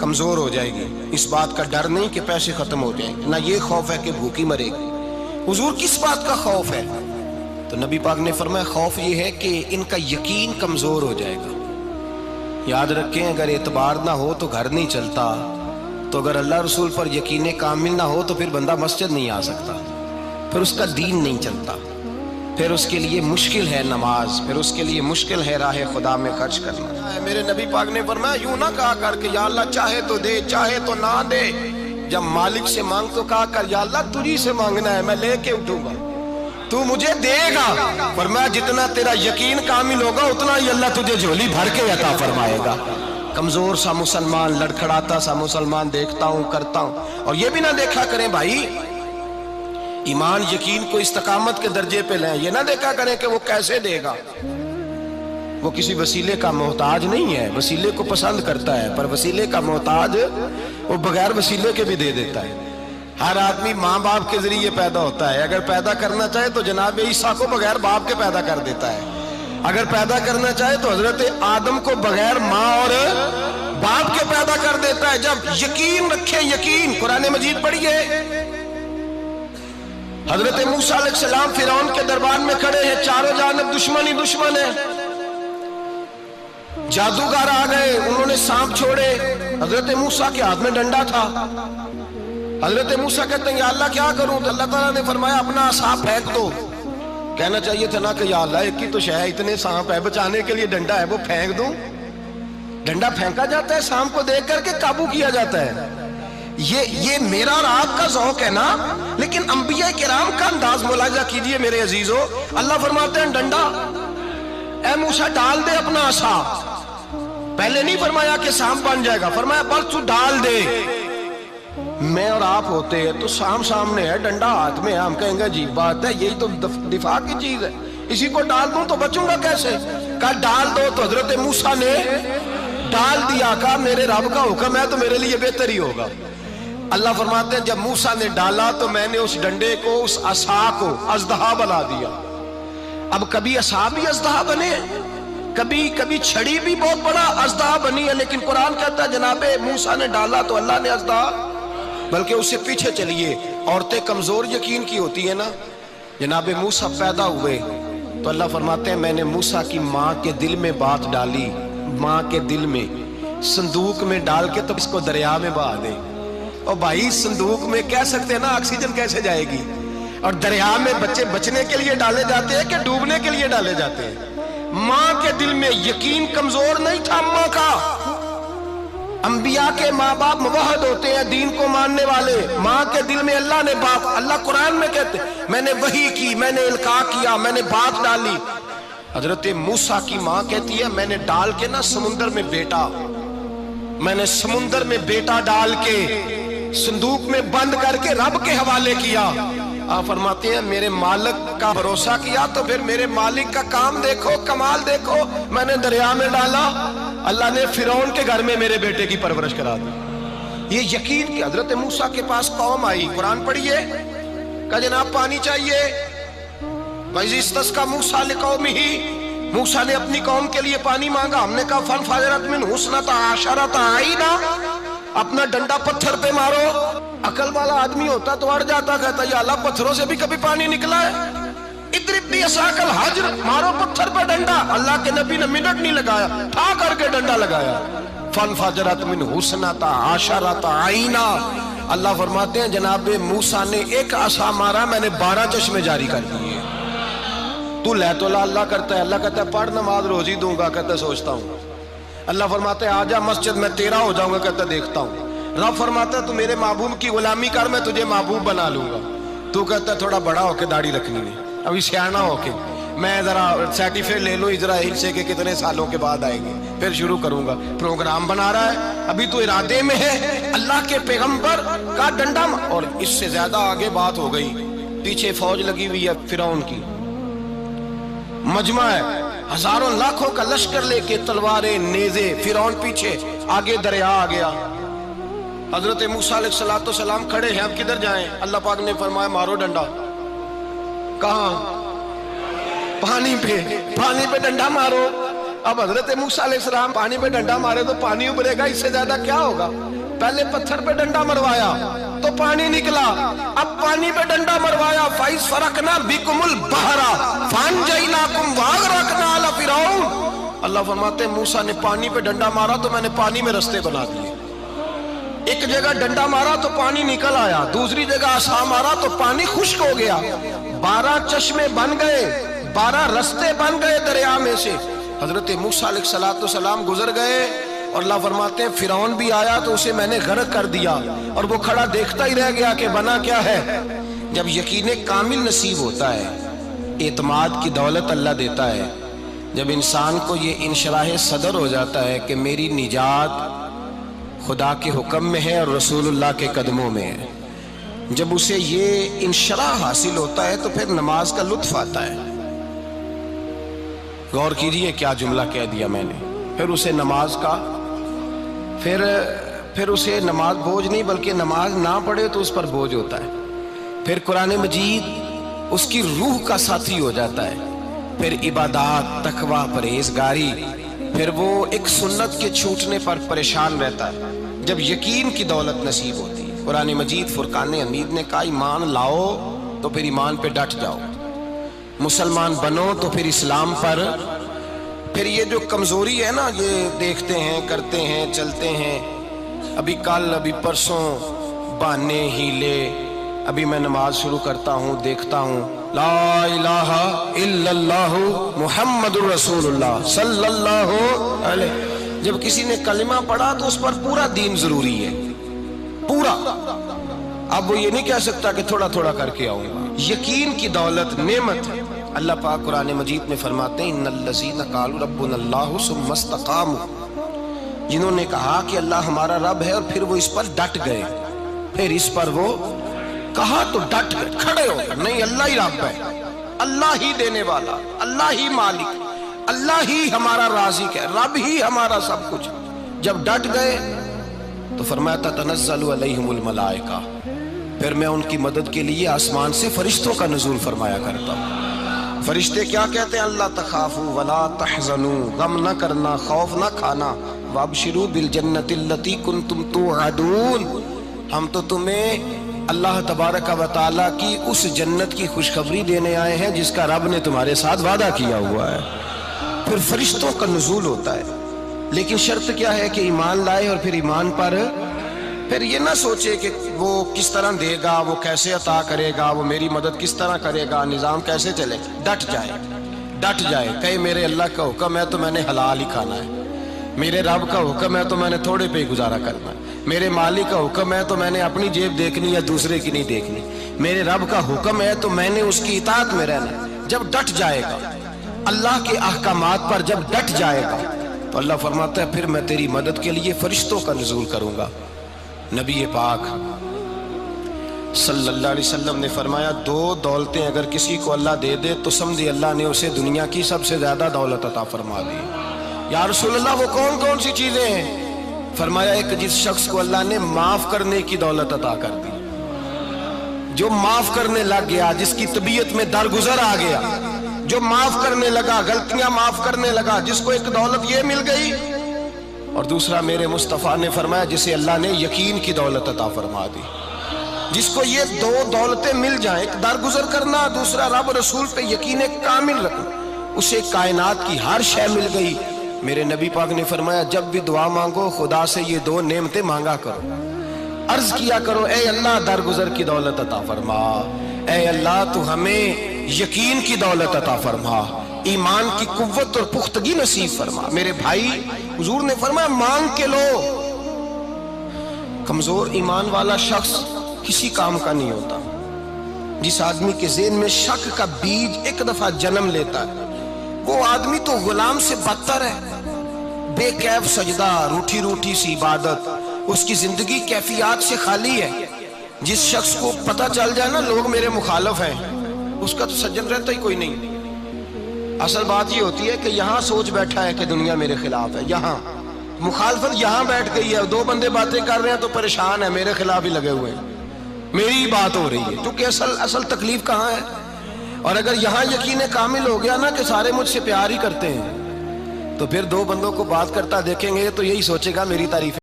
کمزور ہو جائے گی، اس بات کا ڈر نہیں کہ پیسے ختم ہو جائیں گے، نہ یہ خوف ہے کہ بھوکی مرے گی۔ حضور کس بات کا خوف ہے؟ تو نبی پاک نے فرمایا خوف یہ ہے کہ ان کا یقین کمزور ہو جائے گا۔ یاد رکھیں اگر اعتبار نہ ہو تو گھر نہیں چلتا، تو اگر اللہ رسول پر یقین کامل نہ ہو تو پھر بندہ مسجد نہیں آ سکتا، پھر اس کا دین نہیں چلتا، پھر اس کے لیے مشکل ہے نماز، پھر اس کے لیے مشکل ہے راہ خدا میں خرچ کرنا۔ میرے نبی پاک نے فرمایا یوں نہ کہا کر کہ یا اللہ چاہے تو دے چاہے تو نہ دے، جب مالک سے مانگ تو کہا کر یا اللہ تجھی سے مانگنا ہے، میں لے کے اٹھوں گا، تو مجھے دے گا۔ فرمایا جتنا تیرا یقین کامل ہوگا اتنا ہی اللہ تجھے جھولی بھر کے عطا فرمائے گا۔ کمزور سا مسلمان، لڑکھڑاتا سا مسلمان دیکھتا ہوں کرتا ہوں، اور یہ بھی نہ دیکھا کریں بھائی ایمان یقین کو استقامت کے درجے پہ لیں، یہ نہ دیکھا کریں کہ وہ کیسے دے گا، وہ کسی وسیلے کا محتاج نہیں ہے، وسیلے کو پسند کرتا ہے، پر وسیلے کا محتاج وہ بغیر وسیلے کے بھی دے دیتا ہے۔ ہر آدمی ماں باپ کے ذریعے پیدا ہوتا ہے، اگر پیدا کرنا چاہے تو جناب عیسیٰ کو بغیر باپ کے پیدا کر دیتا ہے، اگر پیدا کرنا چاہے تو حضرت آدم کو بغیر ماں اور باپ کے پیدا کر دیتا ہے۔ جب یقین رکھیں، یقین قرآن مجید پڑھیے، حضرت موسیٰ علیہ السلام فرعون کے دربار میں کھڑے ہیں، چاروں جانب دشمن ہی دشمن ہے، جادوگر آ گئے، انہوں نے سانپ چھوڑے، حضرت موسیٰ کے ہاتھ میں ڈنڈا تھا، حضرت موسیٰ کہتے ہیں یا اللہ کیا کروں؟ تو اللہ تعالیٰ نے فرمایا اپنا عصا پھینک دو۔ کہنا چاہیے تھا نا کہ یا اللہ ایک ہی تو شے ہے، اتنے سانپ ہے، بچانے کے لیے ڈنڈا ہے وہ پھینک دوں؟ ڈنڈا پھینکا جاتا ہے، سانپ کو دیکھ کر کے قابو کیا جاتا ہے۔ یہ میرا اور آپ کا ذوق ہے نا، لیکن انبیاء کرام کا انداز ملاحظہ کیجئے میرے عزیزو۔ اللہ فرماتے ہیں ڈنڈا، اے موسیٰ ڈال دے اپنا عصا، پہلے نہیں فرمایا کہ سانپ بن جائے گا، فرمایا بس تو ڈال دے۔ میں اور آپ ہوتے ہیں تو سام سامنے ہے، ڈنڈا ہاتھ میں ہے، ہم کہیں گے عجیب بات ہے، یہی تو دفاع کی چیز ہے، اسی کو ڈال دوں تو بچوں گا کیسے؟ کہا ڈال دو، تو حضرت موسیٰ نے ڈال دیا، کہا میرے رب کا حکم ہے تو میرے لیے بہتر ہی ہوگا۔ اللہ فرماتے ہیں جب موسیٰ نے ڈالا تو میں نے اس ڈنڈے کو، اس عصا کو اژدہا بنا دیا۔ اب کبھی عصا بھی اژدہا بنے، کبھی چھڑی بھی بہت بڑا اژدہا بنی ہے، لیکن قرآن کہتا ہے جناب موسیٰ نے ڈالا تو اللہ نے اژدہا، بلکہ اس سے پیچھے چلیے، عورتیں کمزور یقین کی ہوتی ہیں نا، جناب موسیٰ پیدا ہوئے تو اللہ فرماتے ہیں میں نے موسیٰ کی ماں کے دل میں بات ڈالی، ماں کے دل میں صندوق میں ڈال کے تو اس کو دریا میں بہا دے۔ اور بھائی صندوق میں کہہ سکتے ہیں نا آکسیجن کیسے جائے گی، اور دریا میں بچے بچنے کے لیے ڈالے جاتے ہیں کہ ڈوبنے کے لیے ڈالے جاتے ہیں؟ ماں کے دل میں یقین کمزور نہیں تھا ماں کا۔ انبیاء کے ماں باپ موحد ہوتے ہیں، دین کو ماننے والے، ماں کے دل میں اللہ نے بات، اللہ قرآن میں کہتے ہیں میں نے وحی کی، میں نے القاء کیا، میں نے بات ڈالی۔ حضرت موسیٰ کی ماں کہتی ہے میں نے ڈال کے نا سمندر میں بیٹا، میں نے سمندر میں بیٹا ڈال کے صندوق میں بند کر کے رب کے حوالے کیا۔ آپ فرماتے ہیں میرے مالک کا بھروسہ کیا تو پھر میرے مالک کا کام دیکھو، کمال دیکھو، میں نے دریا میں ڈالا، اللہ نے فرعون کے گھر میں میرے بیٹے کی پرورش کرا دی۔ یہ یقین کہ حضرت موسیٰ کے پاس قوم آئی، قرآن پڑھیے، کہا جناب پانی چاہیے، وَإِذِ اسْتَسْقَىٰ مُوسَىٰ لِقَوْمِهِ، موسیٰ نے اپنی قوم کے لیے پانی مانگا، ہم نے کہا فَانْفَجَرَتْ مِنْهُ اثْنَتَا عَشَرَةَ عَيْنًا، اپنا ڈنڈا پتھر پہ مارو۔ عقل والا آدمی ہوتا تو اڑ جاتا، کہتا یا اللہ پتھروں سے بھی کبھی پانی نکلا ہے؟ اضرب بعصاک الحجر، مارو پتھر پہ ڈنڈا۔ اللہ کے نبی نے منٹ نہیں لگایا، ٹھا کر کے ڈنڈا لگایا، فَانْفَجَرَتْ مِنْهُ اثْنَتَا عَشَرَةَ عَيْنًا۔ اللہ فرماتے ہیں جناب موسیٰ نے ایک عصا مارا، میں نے 12 چشمے جاری کر دیے۔ تو لے تو اللہ کرتا ہے، اللہ کہتا ہے پڑھ نماز روزی دوں گا، کہتا ہے سوچتا ہوں۔ اللہ فرماتا ہے آجا مسجد میں تیرا ہو جاؤں گا، کہتا ہے دیکھتا ہوں۔ رب فرماتا ہے تو میرے محبوب کی غلامی کر، میں تجھے محبوب بنا لوں گا۔ تو کہتا ہے تھوڑا بڑا ہو کے داڑھی رکھنی ہے، ابھی سیانا ہو کے میں ذرا سرٹیفکیٹ لے لوں اسرائیل سے کہ کتنے سالوں کے بعد آئیں گے، پھر شروع کروں گا۔ پروگرام بنا رہا ہے، ابھی تو ارادے میں ہے۔ اللہ کے پیغمبر کا ڈنڈا، اور اس سے زیادہ آگے بات ہو گئی، پیچھے فوج لگی ہوئی ہے فرعون کی، مجمع ہے، ہزاروں لاکھوں کا لشکر لے کے، تلواریں نیزے، فرعون پیچھے، آگے دریا آ گیا۔ حضرت موسیٰ علیہ السلام کھڑے ہیں، اب کدھر جائیں؟ اللہ پاک نے فرمایا مارو ڈنڈا۔ کہاں؟ پانی پہ ڈنڈا مارو۔ اب حضرت موسیٰ علیہ السلام پانی پہ ڈنڈا مارے تو پانی ابھرے گا، اس سے زیادہ کیا ہوگا؟ پہلے پتھر پہ ڈنڈا مروایا تو پانی نکلا، اب پانی پہ ڈنڈا مروایا فَإِذْ فَرَقْنَا بِكُمُ الْبَحْرَ فَأَنْجَيْنَاكُمْ وَأَغْرَقْنَا آلَ فِرْعَوْنَ۔ اللہ فرماتے ہیں موسیٰ نے پانی پہ ڈنڈا مارا تو میں نے پانی میں رستے بنا دیے۔ ایک جگہ ڈنڈا مارا تو پانی نکل آیا، دوسری جگہ عصا مارا تو پانی خشک ہو گیا، 12 چشمے بن گئے، 12 رستے بن گئے دریا میں سے۔ حضرت موسیٰ علیہ السلام گزر گئے اور اللہ فرماتے ہیں فرعون بھی آیا تو اسے میں نے غرق کر دیا، اور وہ کھڑا دیکھتا ہی رہ گیا کہ بنا کیا ہے۔ جب یقین کامل نصیب ہوتا ہے، اعتماد کی دولت اللہ دیتا ہے، جب انسان کو یہ انشراح صدر ہو جاتا ہے کہ میری نجات خدا کے حکم میں ہے اور رسول اللہ کے قدموں میں ہے، جب اسے یہ انشراح حاصل ہوتا ہے تو پھر نماز کا لطف آتا ہے۔ غور کیجئے کیا جملہ کہہ دیا میں نے، پھر اسے نماز کا پھر اسے نماز بوجھ نہیں بلکہ نماز نہ پڑھے تو اس پر بوجھ ہوتا ہے، پھر قرآن مجید اس کی روح کا ساتھی ہو جاتا ہے، پھر عبادات، تقوی، پرہیزگاری، پھر وہ ایک سنت کے چھوٹنے پر پریشان رہتا ہے جب یقین کی دولت نصیب ہوتی ہے۔ قرآن مجید فرقان حمید نے کہا ایمان لاؤ تو پھر ایمان پہ ڈٹ جاؤ، مسلمان بنو تو پھر اسلام پر۔ پھر یہ جو کمزوری ہے نا، یہ دیکھتے ہیں، کرتے ہیں، چلتے ہیں، ابھی کل ابھی پرسوں، بہانے، ہیلے، ابھی میں نماز شروع کرتا ہوں، دیکھتا ہوں لا الہ الا اللہ محمد الرسول اللہ صلی اللہ علیہ۔ جب کسی نے کلمہ پڑھا تو اس پر پورا دین ضروری ہے، پورا۔ اب وہ یہ نہیں کہہ سکتا کہ تھوڑا تھوڑا کر کے آؤں گا۔ یقین کی دولت نعمت ہے۔ اللہ پاک قرآن مجید میں فرماتے ہیں ان الذین قالوا ربنا اللہ ثم استقاموا، جنہوں نے کہا کہ اللہ ہمارا رب ہے اور پھر وہ اس پر ڈٹ گئے، پھر اس پر وہ کہا تو ڈٹ گئے، کھڑے ہو گئے، نہیں اللہ ہی رب ہے، اللہ ہی دینے والا، اللہ ہی مالک، اللہ ہی ہمارا رازق ہے، رب ہی ہمارا سب کچھ۔ جب ڈٹ گئے تو فرمایا تتنزل علیہم الملائکہ، پھر میں ان کی مدد کے لیے آسمان سے فرشتوں کا نزول فرمایا کرتا ہوں۔ فرشتے کیا کہتے ہیں؟ اللہ تخافوا ولا تحزنوا، غم نہ کرنا، خوف نہ کھانا، وابشروا بالجنۃ التی کنتم توعدون، ہم تو تمہیں اللہ تبارک و تعالیٰ کی اس جنت کی خوشخبری دینے آئے ہیں جس کا رب نے تمہارے ساتھ وعدہ کیا ہوا ہے۔ پھر فرشتوں کا نزول ہوتا ہے، لیکن شرط کیا ہے کہ ایمان لائے، اور پھر ایمان پر پھر یہ نہ سوچے کہ وہ کس طرح دے گا، وہ کیسے عطا کرے گا، وہ میری مدد کس طرح کرے گا، نظام کیسے چلے، ڈٹ جائے، کہے میرے اللہ کا حکم ہے تو میں نے حلال ہی کھانا ہے، میرے رب کا حکم ہے تو میں نے تھوڑے پہ ہی گزارا کرنا ہے، میرے مالک کا حکم ہے تو میں نے اپنی جیب دیکھنی یا دوسرے کی نہیں دیکھنی، میرے رب کا حکم ہے تو میں نے اس کی اطاعت میں رہنا۔ جب ڈٹ جائے گا اللہ کے احکامات پر، جب ڈٹ جائے گا تو اللہ فرماتا ہے پھر میں تیری مدد کے لیے فرشتوں کا نزول کروں گا۔ نبی پاک صلی اللہ علیہ وسلم نے فرمایا 2 دولتیں اگر کسی کو اللہ دے دے تو سمجھے اللہ نے اسے دنیا کی سب سے زیادہ دولت عطا فرما دی۔ یا رسول اللہ وہ کون کون سی چیزیں ہیں؟ فرمایا ایک جس شخص کو اللہ نے معاف کرنے کی دولت عطا کر دی، جو معاف کرنے لگ گیا، جس کی طبیعت میں درگزر آ گیا، جو معاف کرنے لگا، غلطیاں معاف کرنے لگا، جس کو ایک دولت یہ مل گئی۔ اور دوسرا میرے مصطفیٰ نے فرمایا جسے اللہ نے یقین کی دولت عطا فرما دی، جس کو یہ 2 دولتیں مل جائیں، ایک درگزر کرنا، دوسرا رب رسول پہ یقین کامل رکھنا، اسے کائنات کی ہر شے مل گئی۔ میرے نبی پاک نے فرمایا جب بھی دعا مانگو خدا سے یہ 2 نعمتیں مانگا کرو، عرض کیا کرو اے اللہ درگزر کی دولت عطا فرما، اے اللہ تو ہمیں یقین کی دولت عطا فرما، ایمان کی قوت اور پختگی نصیب فرما۔ میرے بھائی حضور نے فرمایا مانگ کے لو۔ کمزور ایمان والا شخص کسی کام کا نہیں ہوتا۔ جس آدمی کے ذہن میں شک کا بیج ایک دفعہ جنم لیتا ہے وہ آدمی تو غلام سے بدتر ہے، بے کیف سجدہ، روٹھی روٹھی سی عبادت، اس کی زندگی کیفیات سے خالی ہے۔ جس شخص کو پتہ چل جائے نا لوگ میرے مخالف ہیں، اس کا تو سجن رہتا ہی کوئی نہیں۔ اصل بات یہ ہوتی ہے کہ یہاں سوچ بیٹھا ہے کہ دنیا میرے خلاف ہے، یہاں مخالفت یہاں بیٹھ گئی ہے، 2 بندے باتیں کر رہے ہیں تو پریشان ہے، میرے خلاف ہی لگے ہوئے ہیں، میری ہی بات ہو رہی ہے، کیونکہ اصل تکلیف کہاں ہے؟ اور اگر یہاں یقین کامل ہو گیا نا کہ سارے مجھ سے پیار ہی کرتے ہیں، تو تو پھر دو بندوں کو بات کرتا دیکھیں گے تو یہی سوچے گا میری تعریف